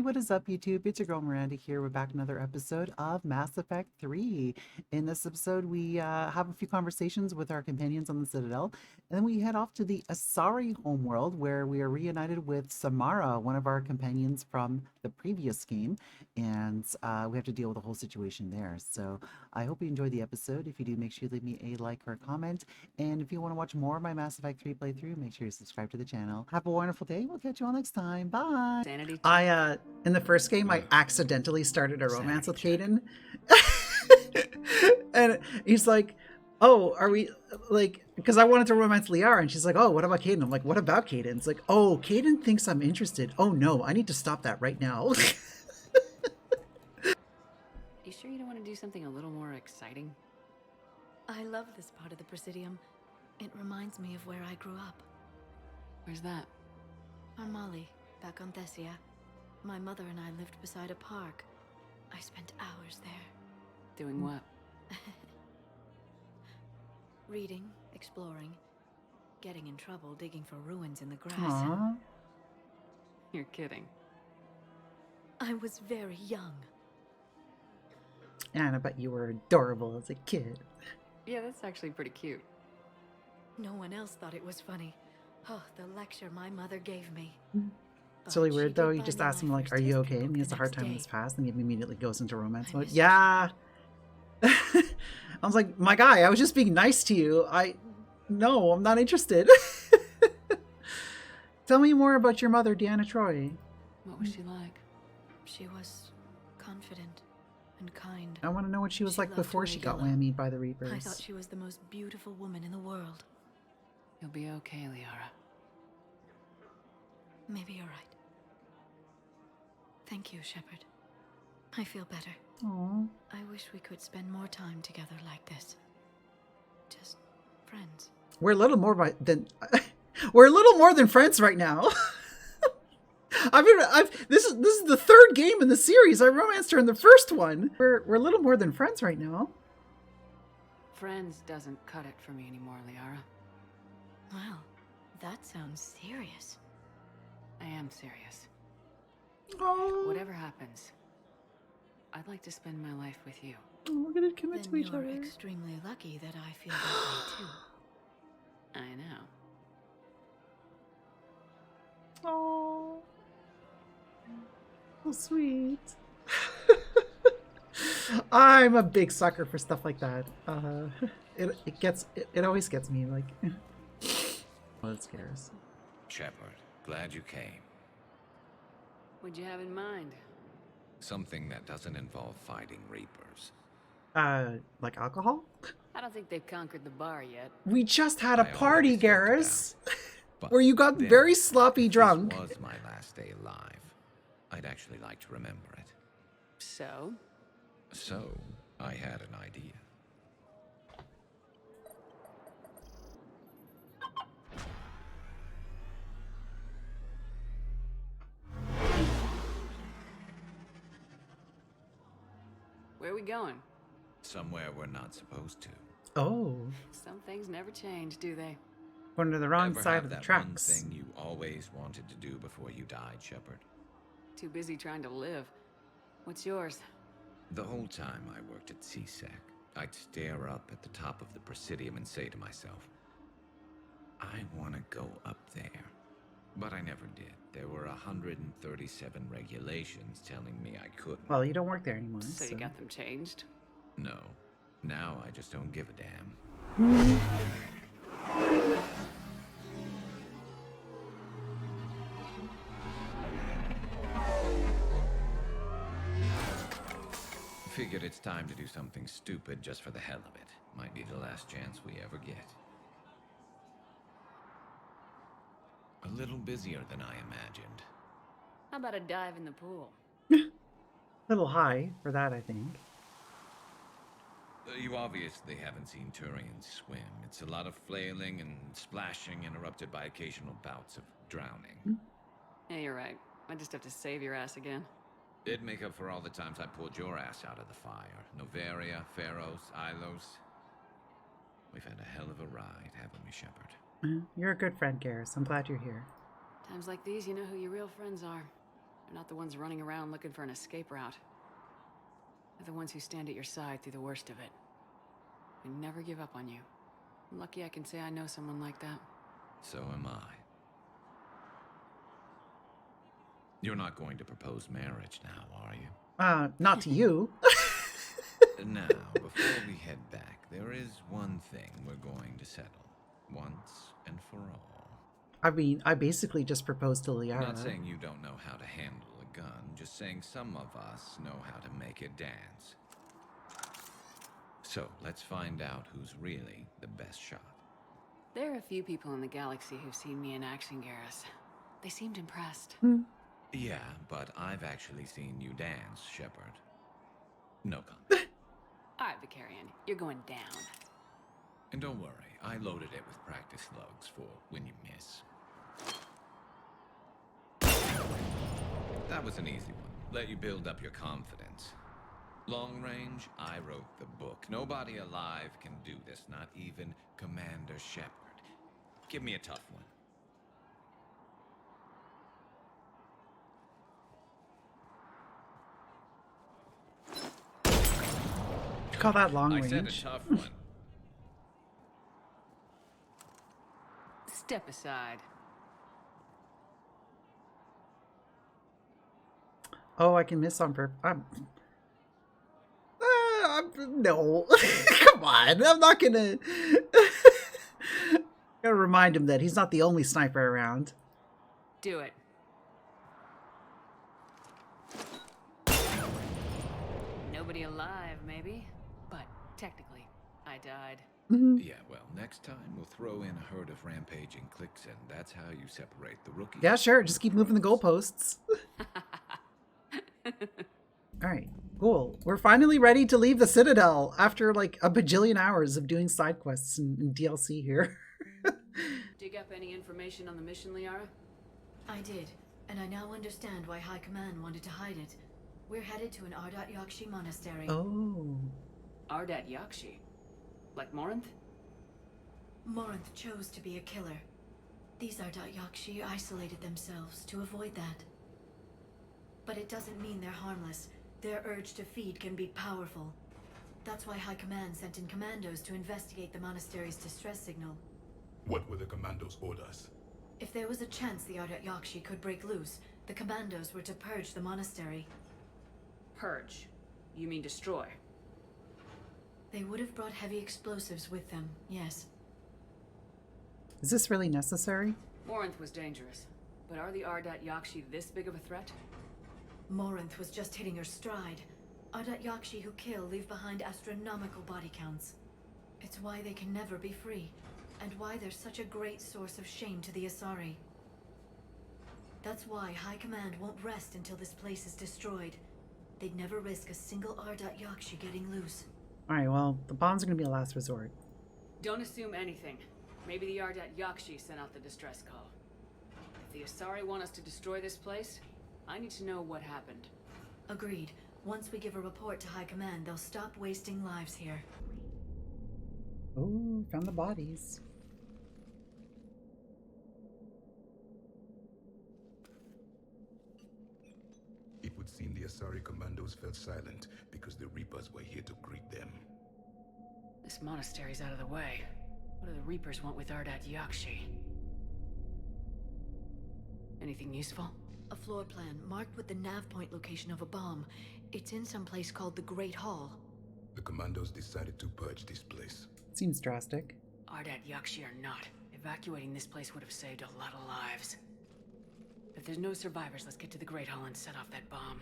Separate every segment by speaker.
Speaker 1: Hey, what is up, YouTube? It's your girl Miranda here. We're back another episode of Mass Effect 3. In this episode, we have a few conversations with our companions on the Citadel, and then we head off to the Asari homeworld where we are reunited with Samara, one of our companions from the previous game, and we have to deal with the whole situation there. So I hope you enjoyed the episode. If you do, make sure you leave me a like or a comment, and if you want to watch more of my Mass Effect 3 playthrough, make sure you subscribe to the channel. Have a wonderful day. We'll catch you all next time. Bye.
Speaker 2: Sanity check.
Speaker 1: In the first game, I accidentally started a romance with Caden. And he's like, oh, are we, like, because I wanted to romance Liara, and she's like, oh, what about Caden? I'm like, what about Caden? It's like, oh, Caden thinks I'm interested. Oh no, I need to stop that right now.
Speaker 2: You sure you don't want to do something a little more exciting?
Speaker 3: I love this part of the Presidium. It reminds me of where I grew up.
Speaker 2: Where's that?
Speaker 3: Armali, back on Thessia. My mother and I lived beside a park. I spent hours there.
Speaker 2: Doing what?
Speaker 3: Reading, exploring, getting in trouble digging for ruins in the grass.
Speaker 1: Aww.
Speaker 2: You're kidding.
Speaker 3: I was very young.
Speaker 1: And I bet you were adorable as a kid.
Speaker 2: Yeah, that's actually pretty cute.
Speaker 3: No one else thought it was funny. Oh, the lecture my mother gave me.
Speaker 1: It's really
Speaker 3: But
Speaker 1: weird
Speaker 3: she
Speaker 1: though.
Speaker 3: did
Speaker 1: You
Speaker 3: buy
Speaker 1: just
Speaker 3: me
Speaker 1: ask him
Speaker 3: my
Speaker 1: like,
Speaker 3: first
Speaker 1: "Are you
Speaker 3: history
Speaker 1: okay?" And
Speaker 3: book
Speaker 1: he has
Speaker 3: the
Speaker 1: a hard
Speaker 3: next
Speaker 1: time in
Speaker 3: day.
Speaker 1: his past, and he immediately goes into romance
Speaker 3: I
Speaker 1: mode.
Speaker 3: missed
Speaker 1: Yeah. I was like, my guy, I was just being nice to you. No, I'm not interested. Tell me more about your mother, Deanna Troy.
Speaker 2: What was she like?
Speaker 3: She was confident and kind.
Speaker 1: I want to know what she was
Speaker 3: She
Speaker 1: like
Speaker 3: loved
Speaker 1: before
Speaker 3: to
Speaker 1: she
Speaker 3: wear
Speaker 1: got
Speaker 3: yellow.
Speaker 1: whammied by the
Speaker 3: I
Speaker 1: Reapers.
Speaker 3: thought she was the most beautiful woman in the world.
Speaker 2: You'll be okay, Liara.
Speaker 3: Maybe you're right. Thank you, Shepard. I feel better.
Speaker 1: Aww.
Speaker 3: I wish we could spend more time together like this. Just friends.
Speaker 1: We're a little more than we're a little more than friends right now. This is the third game in the series. I romanced her in the first one. We're a little more than friends right now.
Speaker 2: Friends doesn't cut it for me anymore, Liara.
Speaker 3: Wow, that sounds serious.
Speaker 2: I am serious.
Speaker 1: Oh,
Speaker 2: Whatever happens, I'd like to spend my life with you.
Speaker 1: we're gonna commit
Speaker 3: Then
Speaker 1: to each
Speaker 3: you're
Speaker 1: other.
Speaker 3: extremely lucky that I feel that way too.
Speaker 2: I know.
Speaker 1: Oh, so sweet. I'm a big sucker for stuff like that. It always gets me like. Well, it scares.
Speaker 4: Shepard, glad you came.
Speaker 2: What'd you have in mind?
Speaker 4: Something that doesn't involve fighting Reapers.
Speaker 1: Like alcohol?
Speaker 2: I don't think they've conquered the bar yet.
Speaker 1: We just had a
Speaker 4: I
Speaker 1: party,
Speaker 4: already scoped it
Speaker 1: Garrus,
Speaker 4: out. But
Speaker 1: where you got
Speaker 4: then,
Speaker 1: very sloppy
Speaker 4: if
Speaker 1: drunk.
Speaker 4: This was my last day alive. I'd actually like to remember it.
Speaker 2: So?
Speaker 4: So, I had an idea.
Speaker 2: Where are we going?
Speaker 4: Somewhere we're not supposed to.
Speaker 1: Oh,
Speaker 2: Some things never change, do they?
Speaker 1: going to the wrong
Speaker 4: Ever
Speaker 1: side
Speaker 4: have
Speaker 1: of the
Speaker 4: that
Speaker 1: tracks.
Speaker 4: one thing you always wanted to do before you died, Shepard?
Speaker 2: Too busy trying to live. What's yours?
Speaker 4: The whole time I worked at CSEC, I'd stare up at the top of the Presidium and say to myself, I want to go up there. But I never did. There were 137 regulations telling me I couldn't.
Speaker 1: Well, you don't work there anymore.
Speaker 2: So you got them changed?
Speaker 4: No. Now I just don't give a damn. Figured it's time to do something stupid just for the hell of it. Might be the last chance we ever get. A little busier than I imagined.
Speaker 2: How about a dive in the pool?
Speaker 1: little high for that, I think.
Speaker 4: You obviously haven't seen Turians swim. It's a lot of flailing and splashing interrupted by occasional bouts of drowning.
Speaker 2: Yeah, you're right. I just have to save your ass again.
Speaker 4: It'd make up for all the times I pulled your ass out of the fire. Noveria, Pharos, Ilos. We've had a hell of a ride, haven't we, Shepard?
Speaker 1: You're a good friend, Garrus. I'm glad you're here.
Speaker 2: Times like these, you know who your real friends are. They're not the ones running around looking for an escape route. They're the ones who stand at your side through the worst of it. They never give up on you. I'm lucky I can say I know someone like that.
Speaker 4: So am I. You're not going to propose marriage now, are you?
Speaker 1: Not to you.
Speaker 4: Now, before we head back, there is one thing we're going to settle. Once and for all.
Speaker 1: I mean, I basically just proposed to Liara.
Speaker 4: I'm not saying you don't know how to handle a gun, just saying some of us know how to make it dance. So, let's find out who's really the best shot.
Speaker 2: There are a few people in the galaxy who've seen me in action, Garrus. They seemed impressed.
Speaker 4: Yeah, but I've actually seen you dance, Shepard. No comment.
Speaker 2: All right, Vicarian, you're going down.
Speaker 4: And don't worry, I loaded it with practice slugs for when you miss. That was an easy one. Let you build up your confidence. Long range, I wrote the book. Nobody alive can do this, not even Commander Shepard. Give me a tough one.
Speaker 1: Call that long
Speaker 4: I
Speaker 1: range.
Speaker 4: said a tough one.
Speaker 2: Step aside.
Speaker 1: Oh, I can miss on purpose. No. Come on. I'm not gonna... Gotta remind him that he's not the only sniper around.
Speaker 2: Do it. Nobody alive, maybe? But technically, I died.
Speaker 4: Yeah, well, next time we'll throw in a herd of rampaging cliques, and that's how you separate the rookies.
Speaker 1: Yeah, sure. Just keep moving the goalposts. All right, cool. We're finally ready to leave the Citadel after like a bajillion hours of doing side quests and DLC here.
Speaker 2: Dig up any information on the mission, Liara?
Speaker 3: I did, and I now understand why High Command wanted to hide it. We're headed to an Ardat Yakshi monastery.
Speaker 1: Oh.
Speaker 2: Ardat Yakshi? Like Morinth?
Speaker 3: Morinth chose to be a killer. These Ardat Yakshi isolated themselves to avoid that. But it doesn't mean they're harmless. Their urge to feed can be powerful. That's why High Command sent in commandos to investigate the monastery's distress signal.
Speaker 5: What were the commandos' orders?
Speaker 3: If there was a chance the Ardat Yakshi could break loose, the commandos were to purge the monastery.
Speaker 2: Purge. You mean destroy?
Speaker 3: They would have brought heavy explosives with them, yes.
Speaker 1: Is this really necessary?
Speaker 2: Morinth was dangerous. But are the Ardat Yakshi this big of a threat?
Speaker 3: Morinth was just hitting her stride. Ardat Yakshi who kill leave behind astronomical body counts. It's why they can never be free, and why they're such a great source of shame to the Asari. That's why High Command won't rest until this place is destroyed. They'd never risk a single Ardat Yakshi getting loose.
Speaker 1: Alright, well, the bomb's gonna be a last resort.
Speaker 2: Don't assume anything. Maybe the Ardat Yakshi sent out the distress call. If the Asari want us to destroy this place, I need to know what happened.
Speaker 3: Agreed. Once we give a report to High Command, they'll stop wasting lives here.
Speaker 1: Oh, found the bodies.
Speaker 5: It would seem the Asari commandos fell silent because the Reapers were here to greet them.
Speaker 2: This monastery's out of the way. What do the Reapers want with Ardat Yakshi? Anything useful?
Speaker 3: A floor plan marked with the nav point location of a bomb. It's in some place called the Great Hall.
Speaker 5: The commandos decided to purge this place.
Speaker 1: Seems drastic.
Speaker 2: Ardat Yakshi or not, evacuating this place would have saved a lot of lives. If there's no survivors, let's get to the Great Hall and set off that bomb.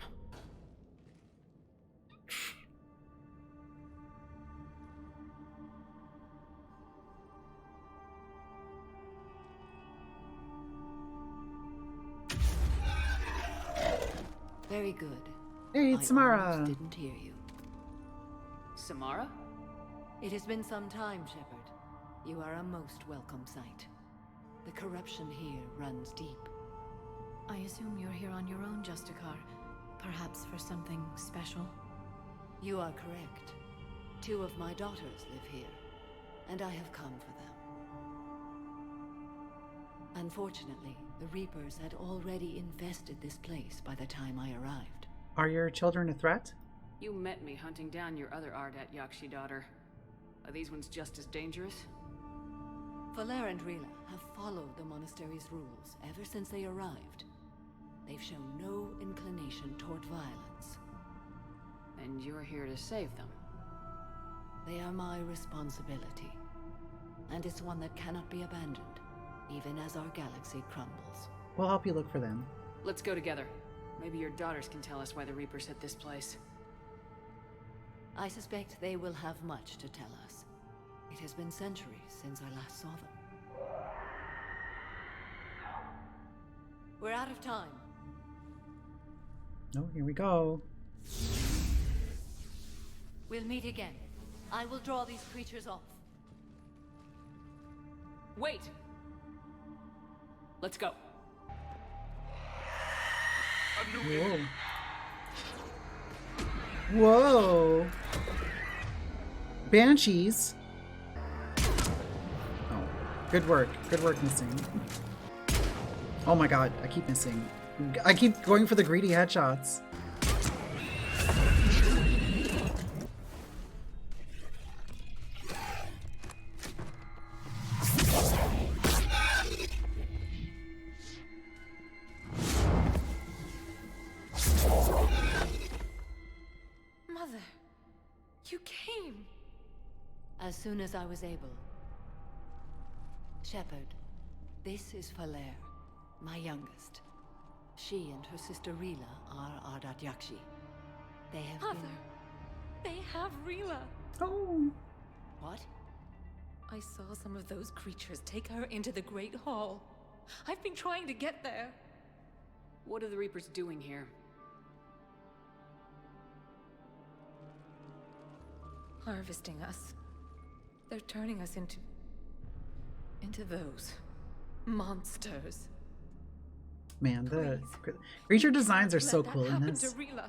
Speaker 3: Very good.
Speaker 1: Hey, it's Samara.
Speaker 3: Didn't hear you.
Speaker 2: Samara?
Speaker 3: It has been some time, Shepard. You are a most welcome sight. The corruption here runs deep. I assume you're here on your own, Justicar. Perhaps for something special? You are correct. 2 of my daughters live here, and I have come for them.
Speaker 6: Unfortunately, the Reapers had already infested this place by the time I arrived.
Speaker 1: Are your children a threat?
Speaker 2: You met me hunting down your other Ardat Yakshi daughter. Are these ones just as dangerous?
Speaker 6: Liara and I have followed the monastery's rules ever since they arrived. They've shown no inclination toward violence.
Speaker 2: And you're here to save them.
Speaker 6: They are my responsibility. And it's one that cannot be abandoned, even as our galaxy crumbles.
Speaker 1: We'll help you look for them.
Speaker 2: Let's go together. Maybe your daughters can tell us why the Reapers hit this place.
Speaker 6: I suspect they will have much to tell us. It has been centuries since I last saw them. We're out of time.
Speaker 1: Oh, here we go.
Speaker 6: We'll meet again. I will draw these creatures off.
Speaker 2: Wait! Let's go.
Speaker 1: Whoa. Whoa. Banshees. Oh, good work. Good work, missing. Oh my god, I keep missing. I keep going for the greedy headshots.
Speaker 3: Mother, you came.
Speaker 6: As soon as I was able. Shepard, this is Falere, my youngest. She and her sister Rila are Ardat Yakshi. They have
Speaker 3: Mother,
Speaker 6: been...
Speaker 3: they have Rila.
Speaker 1: Oh.
Speaker 6: What?
Speaker 3: I saw some of those creatures take her into the Great Hall. I've been trying to get there.
Speaker 2: What are the Reapers doing here?
Speaker 3: Harvesting us. They're turning us into those monsters.
Speaker 1: Man, the creature designs are so
Speaker 3: Let that
Speaker 1: cool in
Speaker 3: happen
Speaker 1: this.
Speaker 3: to Rila.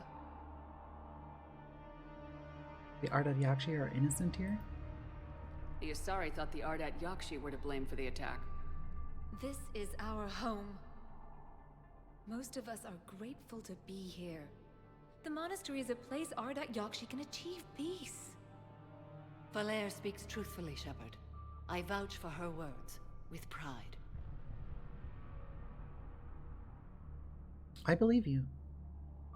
Speaker 1: The Ardat Yakshi are innocent here?
Speaker 2: The Asari thought the Ardat Yakshi were to blame for the attack.
Speaker 3: This is our home. Most of us are grateful to be here. The monastery is a place Ardat Yakshi can achieve peace.
Speaker 6: Falere speaks truthfully, Shepard. I vouch for her words, with pride.
Speaker 1: I believe you.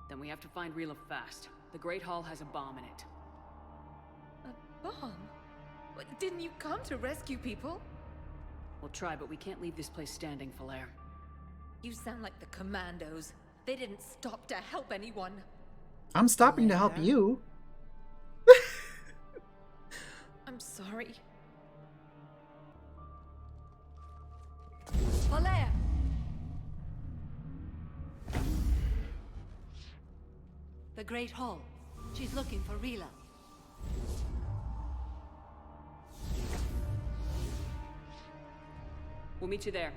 Speaker 2: Then we have to find Rila fast. The Great Hall has a bomb in it.
Speaker 3: A bomb? What, didn't you come to rescue people?
Speaker 2: We'll try, but we can't leave this place standing, Falere.
Speaker 3: You sound like the commandos. They didn't stop to help anyone.
Speaker 1: I'm stopping to help you.
Speaker 3: I'm sorry.
Speaker 6: Falere! The Great Hall. She's looking for Rila.
Speaker 2: We'll meet you there.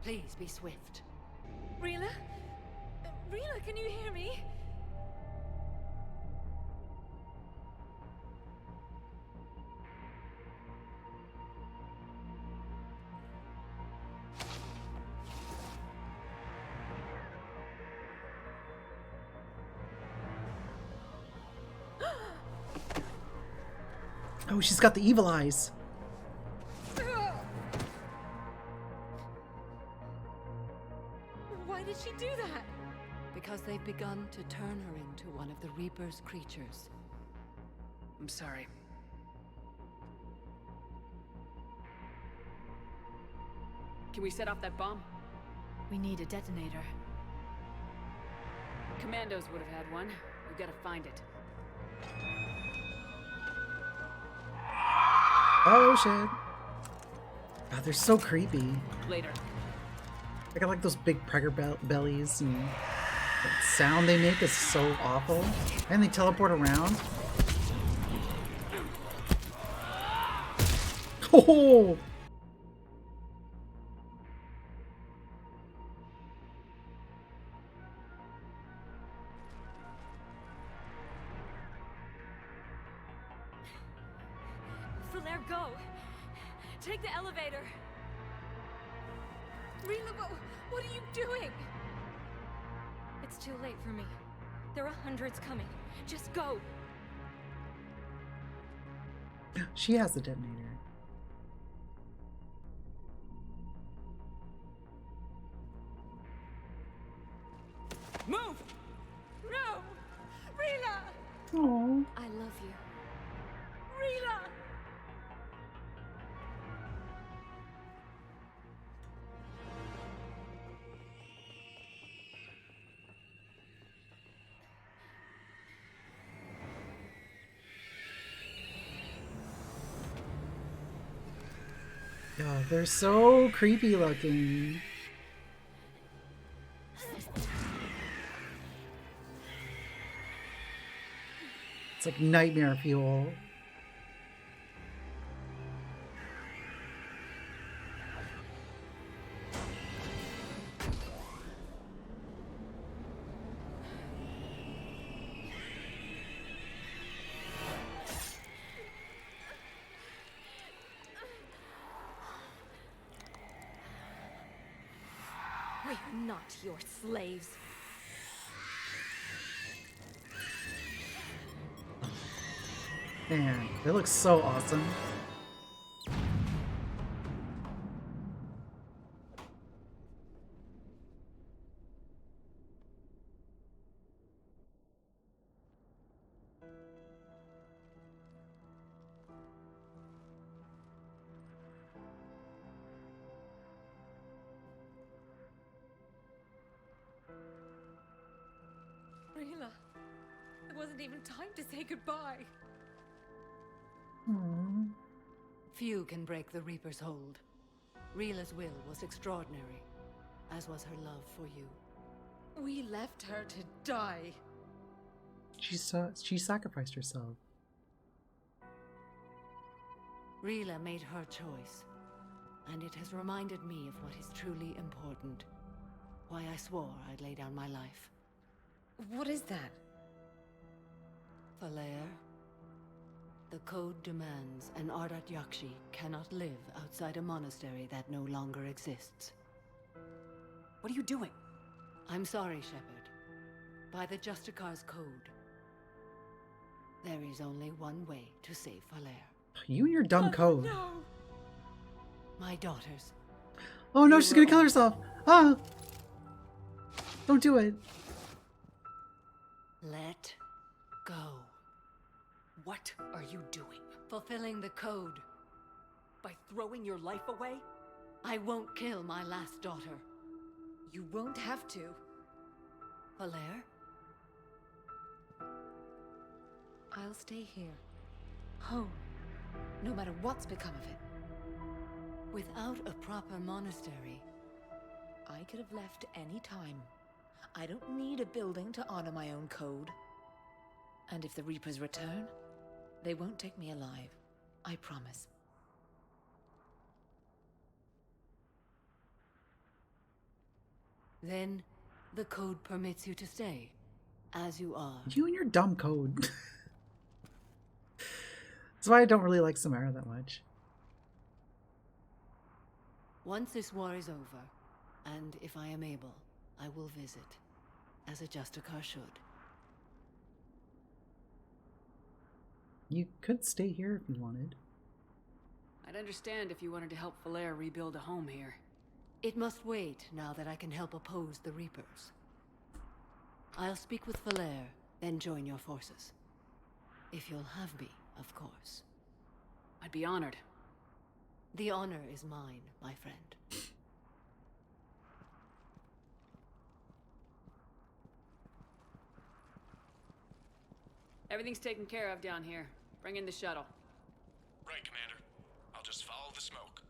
Speaker 6: Please be swift.
Speaker 3: Rila? Rila, can you hear me?
Speaker 1: Oh, she's got the evil eyes.
Speaker 3: Why did she do that?
Speaker 6: Because they've begun to turn her into one of the Reaper's creatures.
Speaker 2: I'm sorry. Can we set off that bomb?
Speaker 3: We need a detonator.
Speaker 2: Commandos would have had one. We've got to find it.
Speaker 1: Oh shit. God, they're so creepy.
Speaker 2: Later.
Speaker 1: They got like those big pregger bellies, and that sound they make is so awful. And they teleport around. Oh!
Speaker 3: Falere, go! Take the elevator!
Speaker 7: Rila, what are you doing? It's too late for me. There are hundreds coming. Just go.
Speaker 1: She has a detonator.
Speaker 7: Move! No! Rila!
Speaker 1: Oh.
Speaker 7: I love you. Rila!
Speaker 1: God, they're so creepy looking. It's like nightmare fuel.
Speaker 7: We are not your slaves.
Speaker 1: Man, they look so awesome.
Speaker 7: Rila, there wasn't even time to say goodbye.
Speaker 1: Aww.
Speaker 6: Few can break the Reaper's hold. Rila's will was extraordinary, as was her love for you.
Speaker 7: We left her to die.
Speaker 1: She sacrificed herself.
Speaker 6: Rila made her choice, and it has reminded me of what is truly important. Why I swore I'd lay down my life.
Speaker 7: What is that?
Speaker 6: Falair, the code demands an Ardat Yakshi cannot live outside a monastery that no longer exists.
Speaker 2: What are you doing?
Speaker 6: I'm sorry, Shepard. By the Justicar's code, there is only one way to save Falair.
Speaker 1: You and your dumb code.
Speaker 7: No!
Speaker 6: My daughters.
Speaker 1: Oh no,
Speaker 6: You
Speaker 1: she's
Speaker 6: were
Speaker 1: gonna kill
Speaker 6: all-
Speaker 1: herself. Ah! Don't do it.
Speaker 6: Let go.
Speaker 2: What are you doing?
Speaker 6: Fulfilling the code.
Speaker 2: By throwing your life away?
Speaker 6: I won't kill my last daughter.
Speaker 7: You won't have to.
Speaker 6: Falair?
Speaker 7: I'll stay here. Home. No matter what's become of it.
Speaker 6: Without a proper monastery,
Speaker 7: I could have left any time. I don't need a building to honor my own code. And if the Reapers return, they won't take me alive. I promise.
Speaker 6: then the code permits you to stay, as you are.
Speaker 1: You and your dumb code. That's why I don't really like Samara that much.
Speaker 6: Once this war is over, and if I am able, I will visit, as a Justicar should.
Speaker 1: You could stay here if you wanted.
Speaker 2: I'd understand if you wanted to help Falair rebuild a home here.
Speaker 6: It must wait now that I can help oppose the Reapers. I'll speak with Falair, then join your forces. If you'll have me, of course.
Speaker 2: I'd be honored.
Speaker 6: The honor is mine, my friend.
Speaker 2: Everything's taken care of down here. Bring in the shuttle.
Speaker 8: Right, Commander. I'll just follow the smoke.